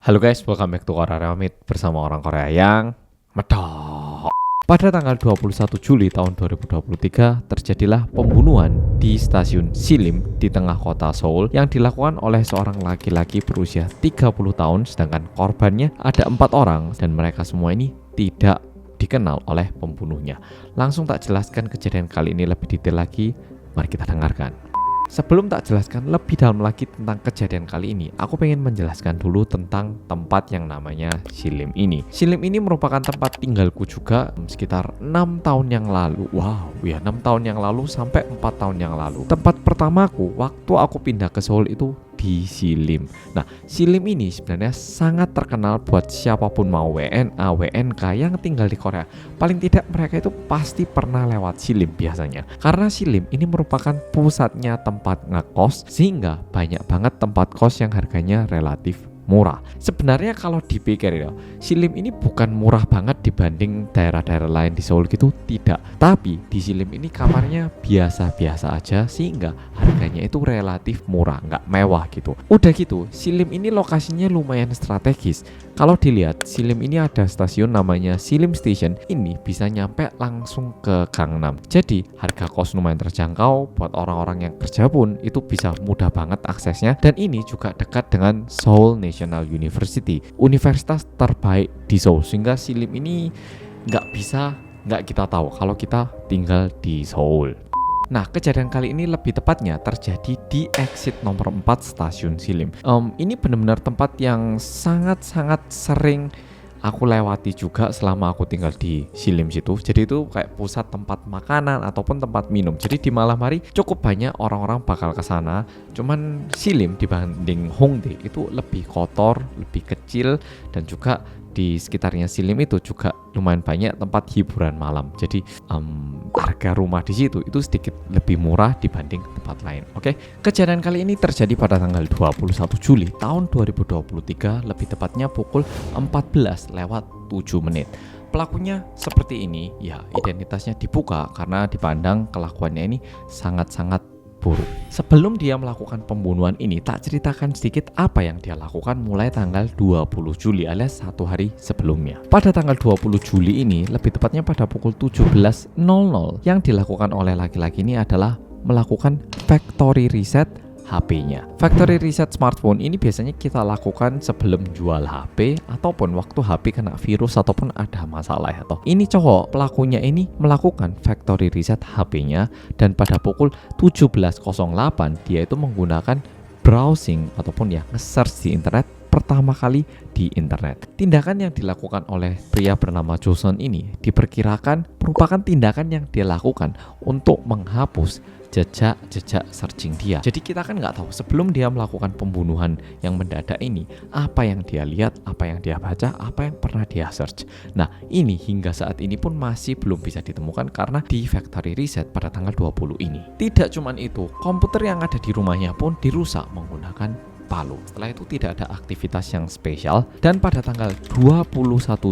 Halo guys, welcome back to Korea Remit bersama orang Korea yang medok. Pada tanggal 21 Juli tahun 2023 terjadilah pembunuhan di stasiun Silim di tengah kota Seoul yang dilakukan oleh seorang laki-laki berusia 30 tahun, sedangkan korbannya ada 4 orang dan mereka semua ini tidak dikenal oleh pembunuhnya. Langsung tak jelaskan kejadian kali ini lebih detail lagi, mari kita dengarkan. Sebelum tak jelaskan lebih dalam lagi tentang kejadian kali ini, aku pengen menjelaskan dulu tentang tempat yang namanya Silim ini. Silim ini merupakan tempat tinggalku juga sekitar 6 tahun yang lalu. Wow, ya 6 tahun yang lalu sampai 4 tahun yang lalu. Tempat pertamaku waktu aku pindah ke Seoul itu di Silim. Nah, Silim ini sebenarnya sangat terkenal buat siapapun mau WNA, WNK yang tinggal di Korea. Paling tidak mereka itu pasti pernah lewat Silim biasanya. Karena Silim ini merupakan pusatnya tempat ngekos, sehingga banyak banget tempat kos yang harganya relatif murah. Sebenarnya kalau dipikir ya, Silim ini bukan murah banget dibanding daerah-daerah lain di Seoul gitu, tidak. Tapi di Silim ini kamarnya biasa-biasa aja, sehingga harganya itu relatif murah, nggak mewah gitu. Udah gitu, Silim ini lokasinya lumayan strategis. Kalau dilihat, Silim ini ada stasiun namanya Silim Station. Ini bisa nyampe langsung ke Gangnam. Jadi harga kos lumayan terjangkau buat orang-orang yang kerja pun itu bisa mudah banget aksesnya. Dan ini juga dekat dengan Seoul National University, universitas terbaik di Seoul. Sehingga Silim ini nggak kita tahu kalau kita tinggal di Seoul. Nah, kejadian kali ini lebih tepatnya terjadi di exit nomor 4 stasiun Silim. Ini benar-benar tempat yang sangat-sangat sering aku lewati juga selama aku tinggal di Silim situ. Jadi itu kayak pusat tempat makanan ataupun tempat minum. Jadi di malam hari cukup banyak orang-orang bakal ke sana. Cuman Silim dibanding Hongdae itu lebih kotor, lebih kecil, dan juga di sekitarnya Silim itu juga lumayan banyak tempat hiburan malam. Jadi harga rumah di situ itu sedikit lebih murah dibanding tempat lain. Oke, kejadian kali ini terjadi pada tanggal 21 Juli tahun 2023, lebih tepatnya pukul 14:07. Pelakunya seperti ini, ya identitasnya dibuka karena dipandang kelakuannya ini sangat-sangat buruk. Sebelum dia melakukan pembunuhan ini, tak ceritakan sedikit apa yang dia lakukan mulai tanggal 20 Juli alias 1 hari sebelumnya. Pada tanggal 20 Juli ini, lebih tepatnya pada pukul 17.00, yang dilakukan oleh laki-laki ini adalah melakukan factory reset HP-nya. Factory reset smartphone ini biasanya kita lakukan sebelum jual HP ataupun waktu HP kena virus ataupun ada masalah atau ini cowok pelakunya ini melakukan factory reset HP-nya dan pada pukul 17.08 dia itu menggunakan browsing ataupun ya nge-search di internet pertama kali di internet. Tindakan yang dilakukan oleh pria bernama Joseon ini diperkirakan merupakan tindakan yang dia lakukan untuk menghapus jejak searching dia. Jadi kita kan nggak tahu sebelum dia melakukan pembunuhan yang mendadak ini apa yang dia lihat, apa yang dia baca, apa yang pernah dia search. Nah, ini hingga saat ini pun masih belum bisa ditemukan karena di factory reset pada tanggal 20 ini. Tidak cuman itu, komputer yang ada di rumahnya pun dirusak menggunakan palu. Setelah itu tidak ada aktivitas yang spesial dan pada tanggal 21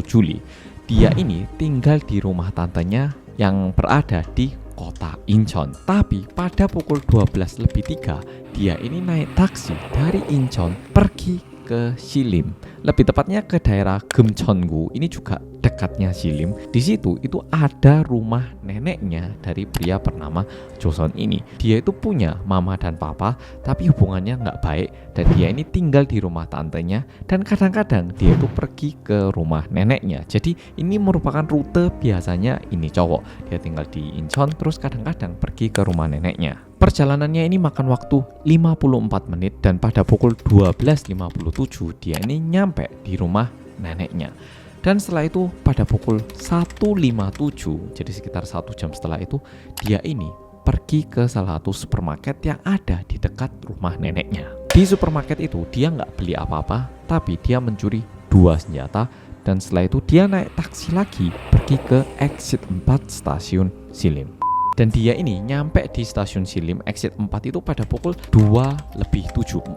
Juli dia ini tinggal di rumah tantenya yang berada di kota Incheon. Tapi pada pukul 12:03 dia ini naik taksi dari Incheon pergi ke Silim. Lebih tepatnya ke daerah Geumcheongu. Ini juga dekatnya Silim. Di situ itu ada rumah neneknya dari pria bernama Joseon ini. Dia itu punya mama dan papa, tapi hubungannya nggak baik dan dia ini tinggal di rumah tantenya dan kadang-kadang dia itu pergi ke rumah neneknya. Jadi ini merupakan rute biasanya ini cowok. Dia tinggal di Incheon terus kadang-kadang pergi ke rumah neneknya. Perjalanannya ini makan waktu 54 menit dan pada pukul 12:57 dia ini nyampe di rumah neneknya. Dan setelah itu pada pukul 1:57, jadi sekitar 1 jam setelah itu, dia ini pergi ke salah satu supermarket yang ada di dekat rumah neneknya. Di supermarket itu dia nggak beli apa-apa, tapi dia mencuri 2 senjata dan setelah itu dia naik taksi lagi pergi ke exit 4 stasiun Silim. Dan dia ini nyampe di stasiun Silim exit 4 itu pada pukul 14:07.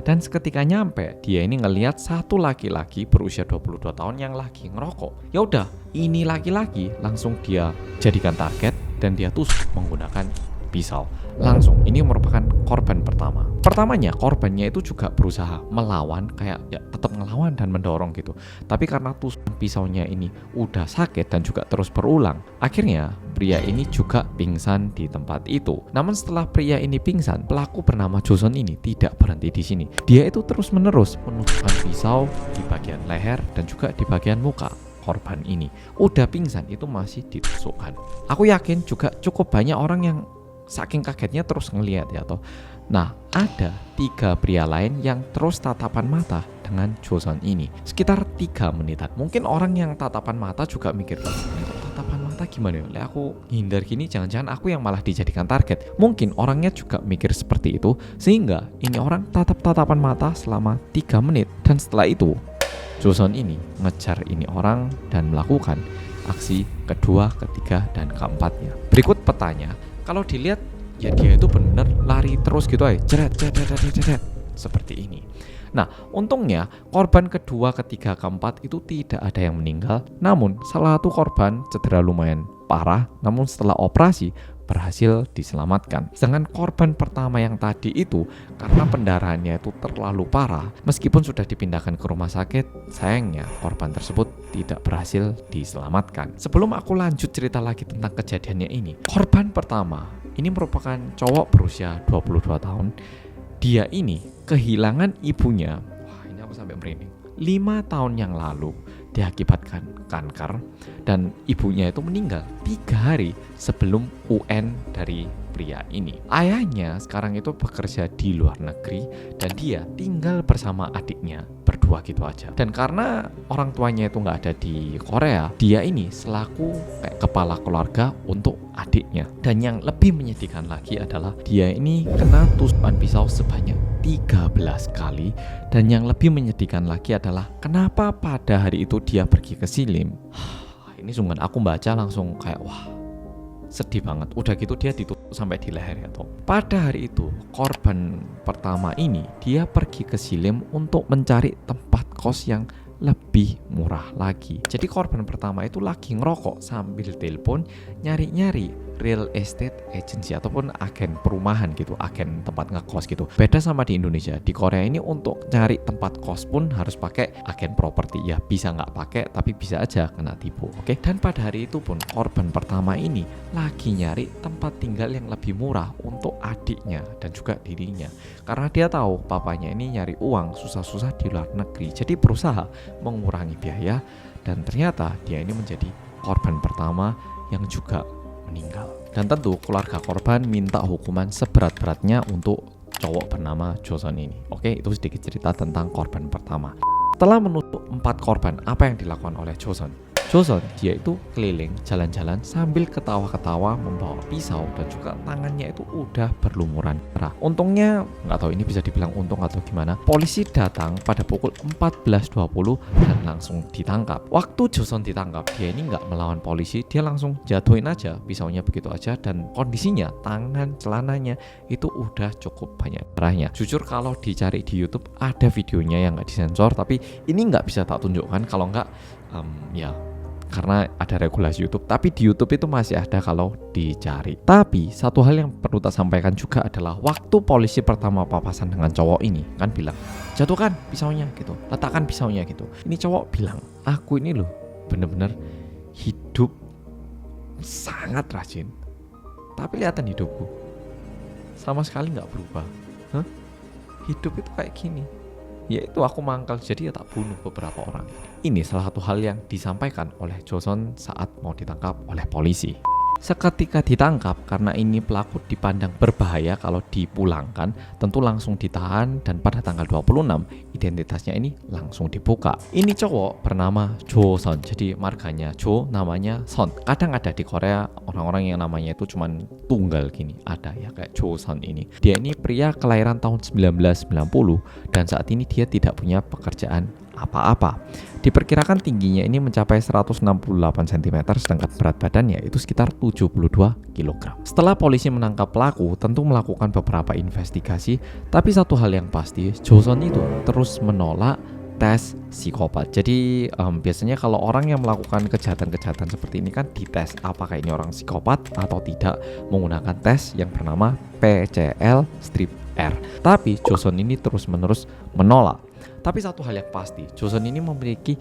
Dan seketika nyampe, dia ini ngelihat satu laki-laki berusia 22 tahun yang lagi ngerokok. Ya udah, ini laki-laki langsung dia jadikan target dan dia tusuk menggunakan pisau. Langsung, ini merupakan korban pertama. Pertamanya korbannya itu juga berusaha melawan, kayak ya tetap ngelawan dan mendorong gitu. Tapi karena tusuk pisaunya ini udah sakit dan juga terus berulang, akhirnya pria ini juga pingsan di tempat itu. Namun setelah pria ini pingsan, pelaku bernama Joseon ini tidak berhenti di sini. Dia itu terus-menerus menusukkan pisau di bagian leher dan juga di bagian muka korban ini. Udah pingsan itu masih ditusukkan. Aku yakin juga cukup banyak orang yang saking kagetnya terus ngelihat ya toh. Nah, ada 3 pria lain yang terus tatapan mata dengan Joseon ini sekitar 3 menitan. Mungkin orang yang tatapan mata juga mikir, tatapan mata gimana ya? Aku hindar gini, jangan-jangan aku yang malah dijadikan target. Mungkin orangnya juga mikir seperti itu, sehingga ini orang tatapan mata selama 3 menit. Dan setelah itu Joseon ini ngejar ini orang dan melakukan aksi kedua, ketiga, dan keempatnya. Berikut petanya. Kalau dilihat ya dia itu benar lari terus gitu aja, jeret, seperti ini. Nah, untungnya korban kedua, ketiga, keempat itu tidak ada yang meninggal. Namun salah satu korban cedera lumayan parah, namun setelah operasi berhasil diselamatkan. Sedangkan korban pertama yang tadi itu karena pendarahannya itu terlalu parah, meskipun sudah dipindahkan ke rumah sakit, sayangnya korban tersebut tidak berhasil diselamatkan. Sebelum aku lanjut cerita lagi tentang kejadiannya ini, korban pertama ini merupakan cowok berusia 22 tahun. Dia ini kehilangan ibunya. Wah, ini aku sampai merinding. 5 tahun yang lalu diakibatkan kanker dan ibunya itu meninggal 3 hari sebelum UN dari pria ini. Ayahnya sekarang itu bekerja di luar negeri dan dia tinggal bersama adiknya berdua gitu aja. Dan karena orang tuanya itu nggak ada di Korea, dia ini selaku kayak kepala keluarga untuk adiknya. Dan yang lebih menyedihkan lagi adalah dia ini kena tusukan pisau sebanyak 13 kali. Dan yang lebih menyedihkan lagi adalah kenapa pada hari itu dia pergi ke Silim. Ini sungguh aku baca langsung kayak wah, sedih banget. Udah gitu dia ditutup sampai di leher ya toh. Pada hari itu korban pertama ini dia pergi ke Silim untuk mencari tempat kos yang lebih murah lagi. Jadi korban pertama itu lagi ngerokok sambil telepon nyari-nyari real estate agency ataupun agen perumahan gitu, agen tempat ngekos gitu. Beda sama di Indonesia. Di Korea ini untuk cari tempat kos pun harus pakai agen properti. Ya bisa nggak pakai tapi bisa aja kena tipu. Oke. Dan pada hari itu pun korban pertama ini lagi nyari tempat tinggal yang lebih murah untuk adiknya dan juga dirinya. Karena dia tahu papanya ini nyari uang susah-susah di luar negeri. Jadi berusaha mengurangi biaya dan ternyata dia ini menjadi korban pertama yang juga meninggal. Dan tentu keluarga korban minta hukuman seberat-beratnya untuk cowok bernama Joseon ini. Oke, itu sedikit cerita tentang korban pertama. Setelah menusuk 4 korban, apa yang dilakukan oleh Joseon? Joseon dia itu keliling jalan-jalan sambil ketawa-ketawa membawa pisau dan juga tangannya itu udah berlumuran darah. Untungnya nggak tahu ini bisa dibilang untung atau gimana, polisi datang pada pukul 14.20 dan langsung ditangkap. Waktu Joseon ditangkap, dia ini nggak melawan polisi, dia langsung jatuhin aja pisaunya begitu aja dan kondisinya tangan celananya itu udah cukup banyak darahnya. Jujur kalau dicari di YouTube ada videonya yang nggak disensor, tapi ini nggak bisa tak tunjukkan kalau nggak ya karena ada regulasi YouTube, tapi di YouTube itu masih ada kalau dicari. Tapi satu hal yang perlu tak sampaikan juga adalah waktu polisi pertama papasan dengan cowok ini kan bilang, jatuhkan pisaunya gitu, letakkan pisaunya gitu. Ini cowok bilang, aku ini loh bener-bener hidup sangat rajin, tapi lihatan hidupku sama sekali nggak berubah. Hidup itu kayak gini, yaitu aku mangkal jadi ya tak bunuh beberapa orang. Ini salah satu hal yang disampaikan oleh Joseon saat mau ditangkap oleh polisi. Seketika ditangkap karena ini pelaku dipandang berbahaya kalau dipulangkan, tentu langsung ditahan dan pada tanggal 26 identitasnya ini langsung dibuka. Ini cowok bernama Joseon, jadi marganya Jo, namanya Son. Kadang ada di Korea orang-orang yang namanya itu cuman tunggal gini, ada ya kayak Joseon ini. Dia ini pria kelahiran tahun 1990 dan saat ini dia tidak punya pekerjaan apa-apa. Diperkirakan tingginya ini mencapai 168 cm sedangkan berat badannya itu sekitar 72 kg. Setelah polisi menangkap pelaku, tentu melakukan beberapa investigasi, tapi satu hal yang pasti, Joseon itu terus menolak tes psikopat. Jadi biasanya kalau orang yang melakukan kejahatan-kejahatan seperti ini kan dites apakah ini orang psikopat atau tidak menggunakan tes yang bernama PCL-R. Tapi Joseon ini terus-menerus menolak. Tapi satu hal yang pasti, Joseon ini memiliki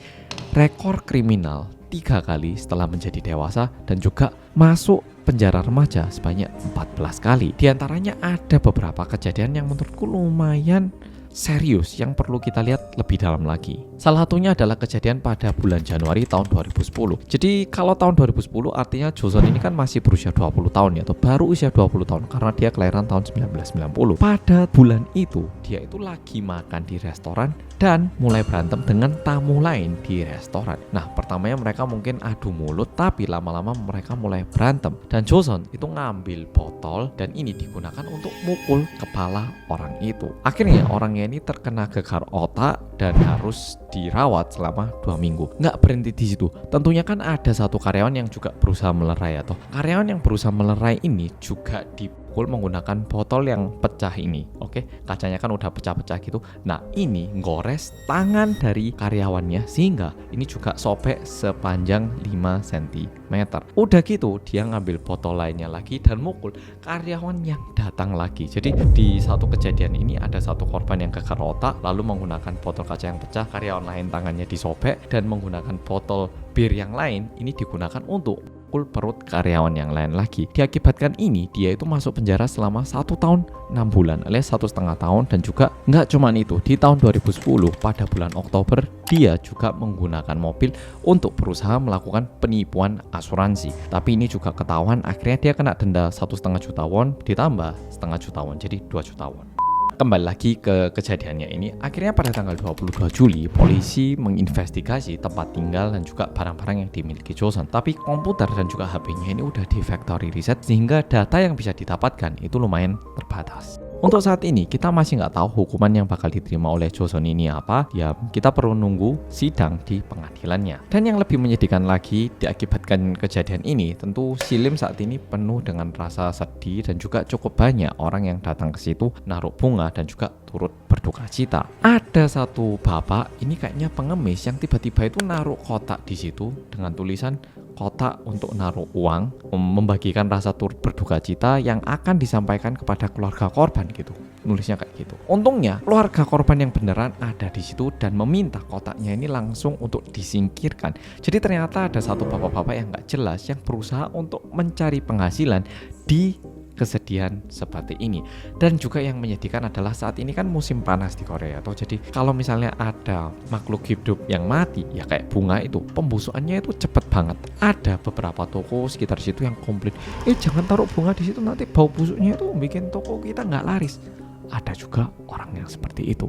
rekor kriminal 3 kali setelah menjadi dewasa dan juga masuk penjara remaja sebanyak 14 kali. Di antaranya ada beberapa kejadian yang menurutku lumayan serius yang perlu kita lihat lebih dalam lagi. Salah satunya adalah kejadian pada bulan Januari tahun 2010. Jadi kalau tahun 2010 artinya Joseon ini kan masih berusia 20 tahun ya, atau baru usia 20 tahun karena dia kelahiran tahun 1990. Pada bulan itu dia itu lagi makan di restoran dan mulai berantem dengan tamu lain di restoran. Nah, pertamanya mereka mungkin adu mulut, tapi lama-lama mereka mulai berantem. Dan Joseon itu ngambil botol dan ini digunakan untuk mukul kepala orang itu. Akhirnya orangnya ini terkena gegar otak dan harus dirawat selama 2 minggu. Nggak berhenti di situ. Tentunya kan ada satu karyawan yang juga berusaha melerai, atau karyawan yang berusaha melerai ini juga dipukul menggunakan botol yang pecah ini. Oke, kacanya kan udah pecah-pecah gitu. Nah, ini gores tangan dari karyawannya sehingga ini juga sobek sepanjang 5 cm. Udah gitu dia ngambil botol lainnya lagi dan mukul karyawan yang datang lagi. Jadi di satu kejadian ini ada satu korban yang gegar otak lalu menggunakan botol kaca yang pecah, karyawan lain tangannya disobek, dan menggunakan botol bir yang lain ini digunakan untuk mukul perut karyawan yang lain lagi. Diakibatkan ini dia itu masuk penjara selama 1 tahun 6 bulan alias 1,5 tahun. Dan juga nggak cuma itu, di tahun 2010 pada bulan Oktober dia juga menggunakan mobil untuk berusaha melakukan penipuan asuransi. Tapi ini juga ketahuan, akhirnya dia kena denda 1,5 juta won ditambah 0,5 juta won, jadi 2 juta won. Kembali lagi ke kejadiannya ini, akhirnya pada tanggal 22 Juli polisi menginvestigasi tempat tinggal dan juga barang-barang yang dimiliki Joseon. Tapi komputer dan juga HP-nya ini udah di factory reset sehingga data yang bisa didapatkan itu lumayan terbatas. Untuk saat ini kita masih nggak tahu hukuman yang bakal diterima oleh Joseon ini apa. Ya kita perlu nunggu sidang di pengadilannya. Dan yang lebih menyedihkan lagi, diakibatkan kejadian ini tentu Silim saat ini penuh dengan rasa sedih dan juga cukup banyak orang yang datang ke situ naruh bunga dan juga turut berduka cita. Ada satu bapak ini kayaknya pengemis yang tiba-tiba itu naruh kotak di situ dengan tulisan kotak untuk naruh uang, membagikan rasa turut berduka cita yang akan disampaikan kepada keluarga korban gitu. Nulisnya kayak gitu. Untungnya keluarga korban yang beneran ada di situ dan meminta kotaknya ini langsung untuk disingkirkan. Jadi ternyata ada satu bapak-bapak yang nggak jelas yang berusaha untuk mencari penghasilan di kesedihan seperti ini. Dan juga yang menyedihkan adalah saat ini kan musim panas di Korea toh. Jadi kalau misalnya ada makhluk hidup yang mati ya kayak bunga itu, pembusukannya itu cepet banget. Ada beberapa toko sekitar situ yang komplain, jangan taruh bunga di situ, nanti bau busuknya itu bikin toko kita nggak laris. Ada juga orang yang seperti itu.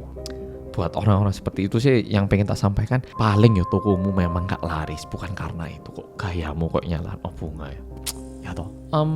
Buat orang-orang seperti itu sih yang pengen tak sampaikan, paling ya tokomu memang nggak laris bukan karena itu kok, gayamu kok nyalain bunga ya. Ya toh.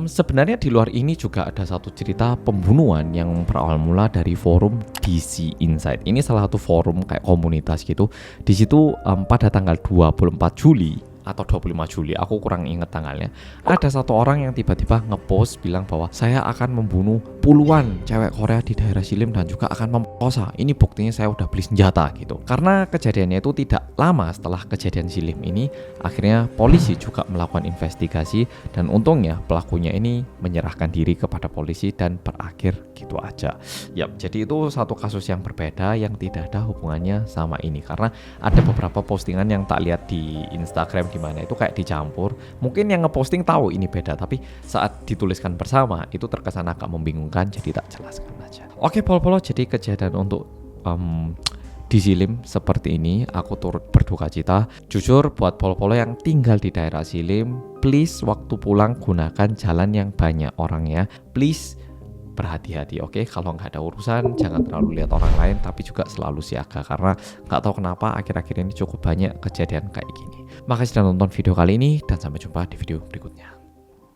Sebenarnya di luar ini juga ada satu cerita pembunuhan yang berawal mula dari forum DC Inside. Ini salah satu forum kayak komunitas gitu. Di situ pada tanggal 24 Juli atau 25 Juli, aku kurang inget tanggalnya, ada satu orang yang tiba-tiba ngepost bilang bahwa saya akan membunuh puluhan cewek Korea di daerah Silim dan juga akan memperkosa. Ini buktinya saya udah beli senjata gitu. Karena kejadiannya itu tidak lama setelah kejadian Silim ini, akhirnya polisi juga melakukan investigasi dan untungnya pelakunya ini menyerahkan diri kepada polisi dan berakhir gitu aja. Yap, jadi itu satu kasus yang berbeda yang tidak ada hubungannya sama ini, karena ada beberapa postingan yang tak lihat di Instagram di mana itu kayak dicampur. Mungkin yang ngeposting tahu ini beda, tapi saat dituliskan bersama itu terkesan agak membingungkan, jadi tak jelaskan aja. Oke polo-polo, jadi kejadian untuk di Silim seperti ini, aku turut berduka cita. Jujur buat polo-polo yang tinggal di daerah Silim, please waktu pulang gunakan jalan yang banyak orangnya. Please berhati-hati, oke? Kalau nggak ada urusan jangan terlalu lihat orang lain, tapi juga selalu siaga karena nggak tahu kenapa akhir-akhir ini cukup banyak kejadian kayak gini. Makasih sudah nonton video kali ini dan sampai jumpa di video berikutnya.